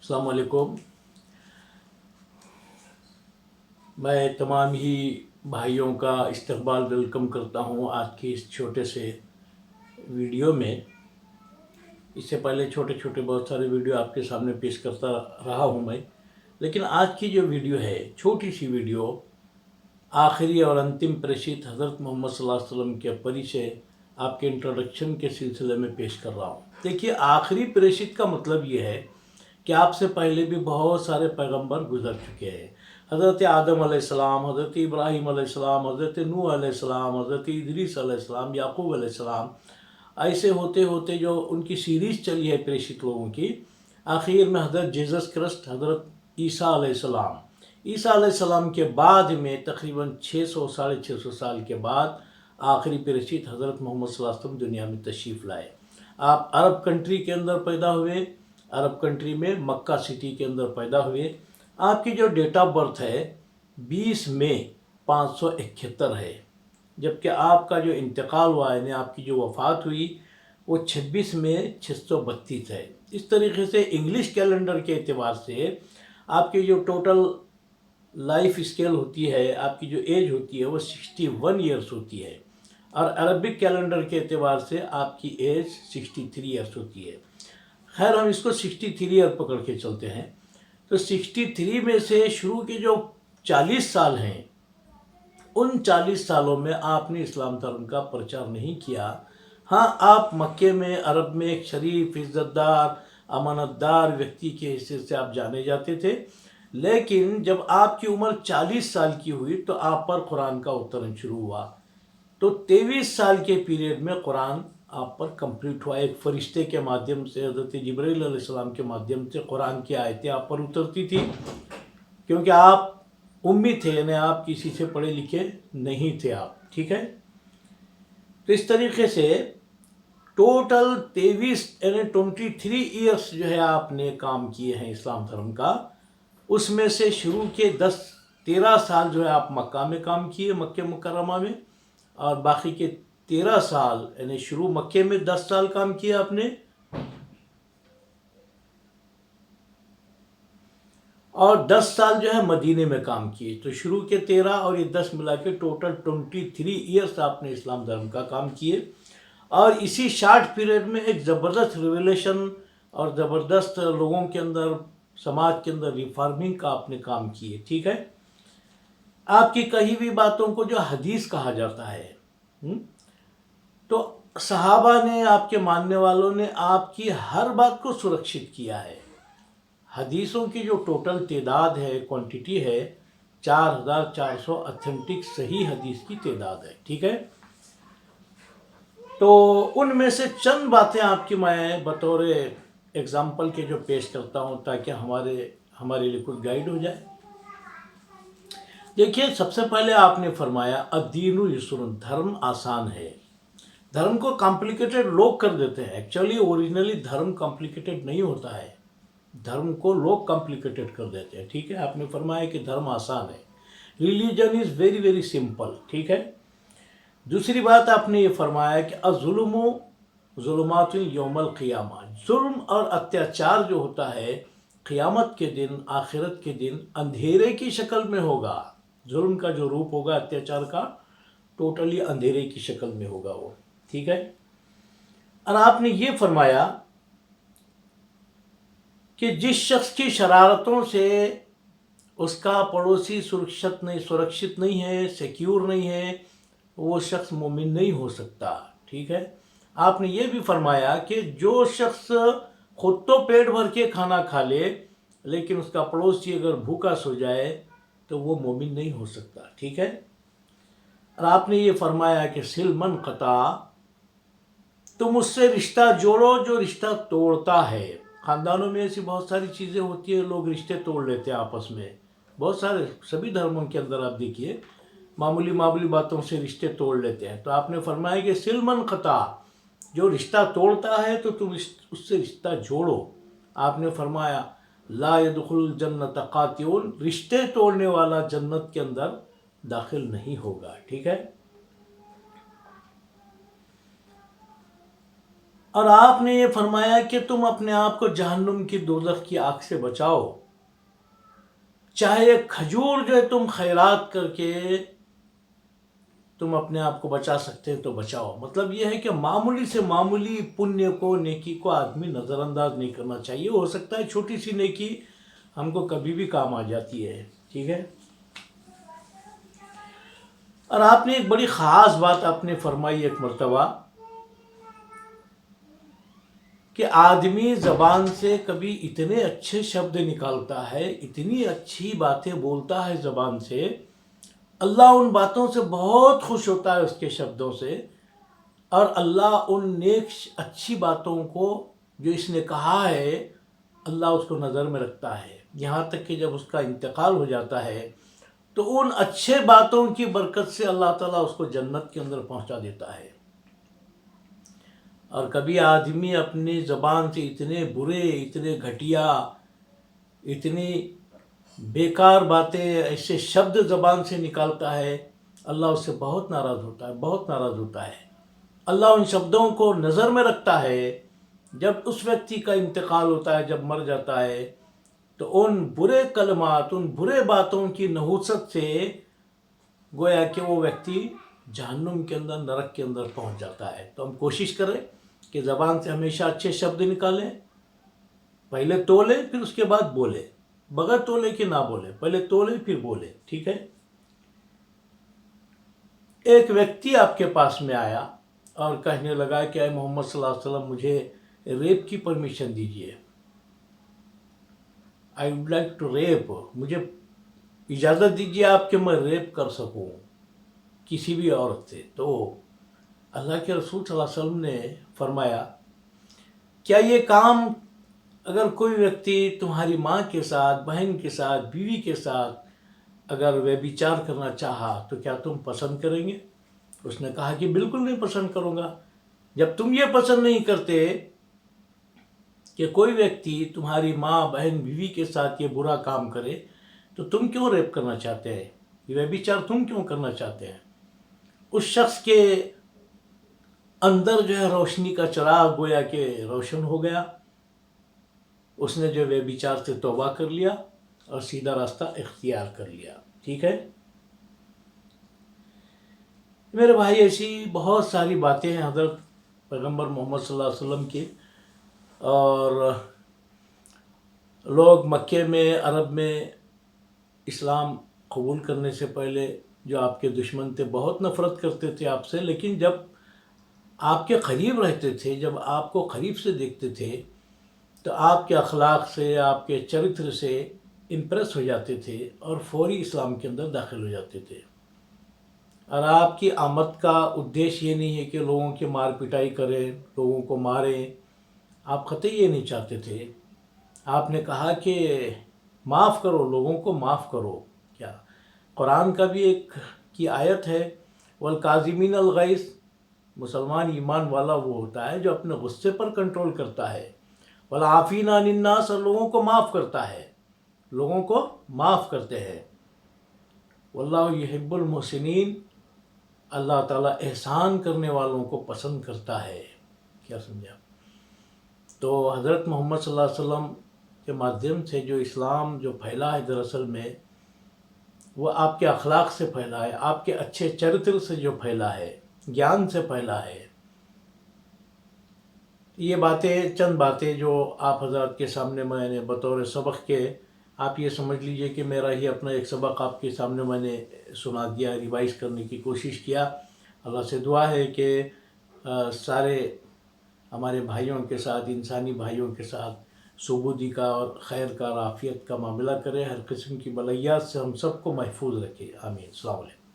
अस्सलाम वालेकुम। मैं तमाम ही भाइयों का इस्तकबाल वेलकम करता हूँ आज की इस छोटे से वीडियो में। इससे पहले छोटे छोटे बहुत सारे वीडियो आपके सामने पेश करता रहा हूँ मैं, लेकिन आज की जो वीडियो है छोटी सी वीडियो, आखिरी और अंतिम प्रेषित हज़रत मोहम्मद सल्लल्लाहु अलैहि वसल्लम के परिचय आपके इंट्रोडक्शन के सिलसिले में पेश कर रहा हूँ। देखिए, आखिरी प्रेषित का मतलब ये है कि आपसे पहले भी बहुत सारे पैगंबर गुजर चुके हैं। हज़रत आदम अलैहिस्सलाम, हज़रत इब्राहीम अलैहिस्सलाम, हज़रत नूह अलैहिस्सलाम, हज़रत इदरीस अलैहिस्सलाम, याकूब अलैहिस्सलाम, ऐसे होते होते जो उनकी सीरीज़ चली है प्रेषित लोगों की, आखिर में हज़रत जीसस क्रिस्ट, हज़रत ईसा अलैहिस्सलाम, ईसा अलैहिस्सलाम के बाद में तकरीबन 600 साढ़े 600 साल के बाद आखिरी प्रेषित हज़रत मोहम्मद सल्लल्लाहु अलैहि वसल्लम दुनिया में तशरीफ़ लाए। आप अरब कंट्री के अंदर पैदा हुए, अरब कंट्री में मक्का सिटी के अंदर पैदा हुए। आपकी जो डेट ऑफ बर्थ है 20 मई 571 है, जबकि आपका जो इंतकाल हुआ यानी आपकी जो वफ़ात हुई वो 26 मई 632 है। इस तरीके से इंग्लिश कैलेंडर के एतबार से आपकी जो टोटल लाइफ स्केल होती है, आपकी जो एज होती है वो 61 ईयर्स होती है, और अरबिक कैलेंडर के एतबार से आपकी एज 63 ईयर्स होती है। खैर, हम इसको 63 ईयर पकड़ के चलते हैं। तो 63 में से शुरू के जो 40 साल हैं, उन 40 सालों में आपने इस्लाम धर्म का प्रचार नहीं किया। हाँ, आप मक्के में अरब में एक शरीफ, इज़्ज़तदार, अमानतदार व्यक्ति के हिस्से से आप जाने जाते थे, लेकिन जब आपकी उम्र 40 साल की हुई तो आप पर कुरान का अवतरण शुरू हुआ। तो 23 साल के पीरियड में कुरान आप पर कंप्लीट हुआ। एक फरिश्ते के माध्यम से, हज़रत जिब्रील अलैहिस्सलाम के माध्यम से कुरान की आयतें आप पर उतरती थी, क्योंकि आप उम्मी थे, यानी आप किसी से पढ़े लिखे नहीं थे आप, ठीक है। तो इस तरीके से टोटल 23 यानी 23 ईयर्स जो है आपने काम किए हैं इस्लाम धर्म का। उसमें से शुरू के 10-13 साल जो है आप मक्का में काम किए, मक्के मुकर्रमा में, और बाकी के 13 साल यानी शुरू मक्के में 10 साल काम किया आपने, और 10 साल जो है मदीने में काम किए। तो शुरू के 13 और ये 10 मिला के टोटल 23 ईयर्स आपने इस्लाम धर्म का काम किए। और इसी शार्ट पीरियड में एक ज़बरदस्त रिवोल्यूशन और ज़बरदस्त लोगों के अंदर, समाज के अंदर रिफॉर्मिंग का आपने काम किए, ठीक है। आपकी कही हुई बातों को जो हदीस कहा जाता है, तो सहाबा ने, आपके मानने वालों ने आपकी हर बात को सुरक्षित किया है। हदीसों की जो टोटल तादाद है, क्वांटिटी है, 4400 ऑथेंटिक सही हदीस की तादाद है, ठीक है। तो उनमें से चंद बातें आपकी मैं बतौर एग्जाम्पल के जो पेश करता हूँ ताकि हमारे लिए कुछ गाइड हो जाए। देखिए, सबसे पहले आपने फरमाया अद्दीनु युस्रुन, धर्म आसान है। धर्म को कॉम्प्लिकेटेड लोग कर देते हैं। एक्चुअली ओरिजिनली धर्म कॉम्प्लिकेटेड नहीं होता है, धर्म को लोग कॉम्प्लिकेटेड कर देते हैं, ठीक है। आपने फरमाया कि धर्म आसान है, religion is very very simple, ठीक है। दूसरी बात आपने ये फरमाया कि अज़ुल्मु ज़ुलुमातुन यौमल क़ियामा, जुल्म और अत्याचार जो होता है क़ियामत के दिन, आखिरत के दिन अंधेरे की शक्ल में होगा। जुल्म का जो रूप होगा, अत्याचार का, टोटली अंधेरे की शक्ल में होगा वो, ठीक है। और आपने ये फरमाया कि जिस शख्स की शरारतों से उसका पड़ोसी सुरक्षित नहीं है, सिक्योर नहीं है, वो शख्स मोमिन नहीं हो सकता, ठीक है। आपने ये भी फरमाया कि जो शख्स खुद तो पेट भर के खाना खा ले, लेकिन उसका पड़ोसी अगर भूखा सो जाए तो वो मोमिन नहीं हो सकता, ठीक है। और आपने ये फरमाया कि सिल मन क़ता, तुम उससे रिश्ता जोड़ो जो रिश्ता तोड़ता है। ख़ानदानों में ऐसी बहुत सारी चीज़ें होती है, लोग रिश्ते तोड़ लेते हैं आपस में, बहुत सारे, सभी धर्मों के अंदर आप देखिए मामूली बातों से रिश्ते तोड़ लेते हैं। तो आपने फरमाया कि सिल मन क़ता, जो रिश्ता तोड़ता है तो तुम उससे रिश्ता जोड़ो। आपने फरमाया ला यदखुल जन्नत क़ातिउन, रिश्ते तोड़ने वाला जन्नत के अंदर दाखिल नहीं होगा, ठीक है। اور آپ نے یہ فرمایا کہ تم اپنے آپ کو جہنم کی دوزخ کی آگ سے بچاؤ، چاہے کھجور جو ہے تم خیرات کر کے تم اپنے آپ کو بچا سکتے تو بچاؤ۔ مطلب یہ ہے کہ معمولی سے معمولی پنیہ کو، نیکی کو آدمی نظر انداز نہیں کرنا چاہیے۔ ہو سکتا ہے چھوٹی سی نیکی ہم کو کبھی بھی کام آ جاتی ہے، ٹھیک ہے۔ اور آپ نے ایک بڑی خاص بات آپ نے فرمائی ایک مرتبہ کہ آدمی زبان سے کبھی اتنے اچھے شبد نکالتا ہے، اتنی اچھی باتیں بولتا ہے زبان سے، اللہ ان باتوں سے بہت خوش ہوتا ہے، اس کے شبدوں سے، اور اللہ ان نیک اچھی باتوں کو جو اس نے کہا ہے اللہ اس کو نظر میں رکھتا ہے، یہاں تک کہ جب اس کا انتقال ہو جاتا ہے تو ان اچھے باتوں کی برکت سے اللہ تعالیٰ اس کو جنت کے اندر پہنچا دیتا ہے۔ اور کبھی آدمی اپنی زبان سے اتنے برے، اتنے گھٹیا، اتنی بیکار باتیں، ایسے شبد زبان سے نکالتا ہے، اللہ اس سے بہت ناراض ہوتا ہے، بہت ناراض ہوتا ہے۔ اللہ ان شبدوں کو نظر میں رکھتا ہے، جب اس ویکتی کا انتقال ہوتا ہے، جب مر جاتا ہے تو ان برے کلمات، ان برے باتوں کی نحوست سے گویا کہ وہ ویکتی جہنم کے اندر، نرک کے اندر پہنچ جاتا ہے۔ تو ہم کوشش کریں کہ زبان سے ہمیشہ اچھے شبد نکالیں، پہلے تولے پھر اس کے بعد بولے، بغیر تولے کے نہ بولے، پہلے تولے پھر بولے، ٹھیک ہے۔ ایک ویکتی آپ کے پاس میں آیا اور کہنے لگا کہ اے محمد صلی اللہ علیہ وسلم، مجھے ریپ کی پرمیشن دیجیے، I would like to rap, مجھے اجازت دیجیے آپ کہ میں ریپ کر سکوں کسی بھی عورت سے۔ تو اللہ کے رسول صلی اللہ علیہ وسلم نے فرمایا، کیا یہ کام اگر کوئی ویکتی تمہاری ماں کے ساتھ، بہن کے ساتھ، بیوی کے ساتھ اگر ویبچار کرنا چاہا تو کیا تم پسند کریں گے؟ اس نے کہا کہ بالکل نہیں پسند کروں گا۔ جب تم یہ پسند نہیں کرتے کہ کوئی ویکتی تمہاری ماں، بہن، بیوی کے ساتھ یہ برا کام کرے تو تم کیوں ریپ کرنا چاہتے ہیں؟ یہ ویبچار تم کیوں کرنا چاہتے ہیں؟ اس شخص کے اندر جو ہے روشنی کا چراغ گویا کہ روشن ہو گیا، اس نے جو ویبچار سے توبہ کر لیا اور سیدھا راستہ اختیار کر لیا، ٹھیک ہے۔ میرے بھائی ایسی بہت ساری باتیں ہیں حضرت پیغمبر محمد صلی اللہ علیہ وسلم کی، اور لوگ مکے میں، عرب میں اسلام قبول کرنے سے پہلے جو آپ کے دشمن تھے بہت نفرت کرتے تھے آپ سے، لیکن جب آپ کے قریب رہتے تھے، جب آپ کو قریب سے دیکھتے تھے تو آپ کے اخلاق سے، آپ کے چرتر سے امپریس ہو جاتے تھے اور فوری اسلام کے اندر داخل ہو جاتے تھے۔ اور آپ کی آمد کا ادیش یہ نہیں ہے کہ لوگوں کی مار پٹائی کریں، لوگوں کو ماریں، آپ قطعی یہ نہیں چاہتے تھے۔ آپ نے کہا کہ معاف کرو، لوگوں کو معاف کرو۔ کیا قرآن کا بھی ایک کی آیت ہے، والکاظمین الغیظ، مسلمان ایمان والا وہ ہوتا ہے جو اپنے غصے پر کنٹرول کرتا ہے، والعافین عن الناس، اور لوگوں کو معاف کرتا ہے، لوگوں کو معاف کرتے ہیں، واللہ یحب المحسنین، اللہ تعالیٰ احسان کرنے والوں کو پسند کرتا ہے۔ کیا سمجھا؟ تو حضرت محمد صلی اللہ علیہ وسلم کے مادھیم سے جو اسلام جو پھیلا ہے دراصل میں وہ آپ کے اخلاق سے پھیلا ہے، آپ کے اچھے چرتر سے جو پھیلا ہے، گیان سے پھیلا ہے۔ یہ باتیں، چند باتیں جو آپ حضرات کے سامنے میں نے بطور سبق کے، آپ یہ سمجھ لیجئے کہ میرا ہی اپنا ایک سبق آپ کے سامنے میں نے سنا دیا، ریوائز کرنے کی کوشش کیا۔ اللہ سے دعا ہے کہ سارے ہمارے بھائیوں کے ساتھ، انسانی بھائیوں کے ساتھ سبودی کا اور خیر کا اور عافیت کا معاملہ کرے، ہر قسم کی بلائیات سے ہم سب کو محفوظ رکھے، آمین۔ السلام علیکم۔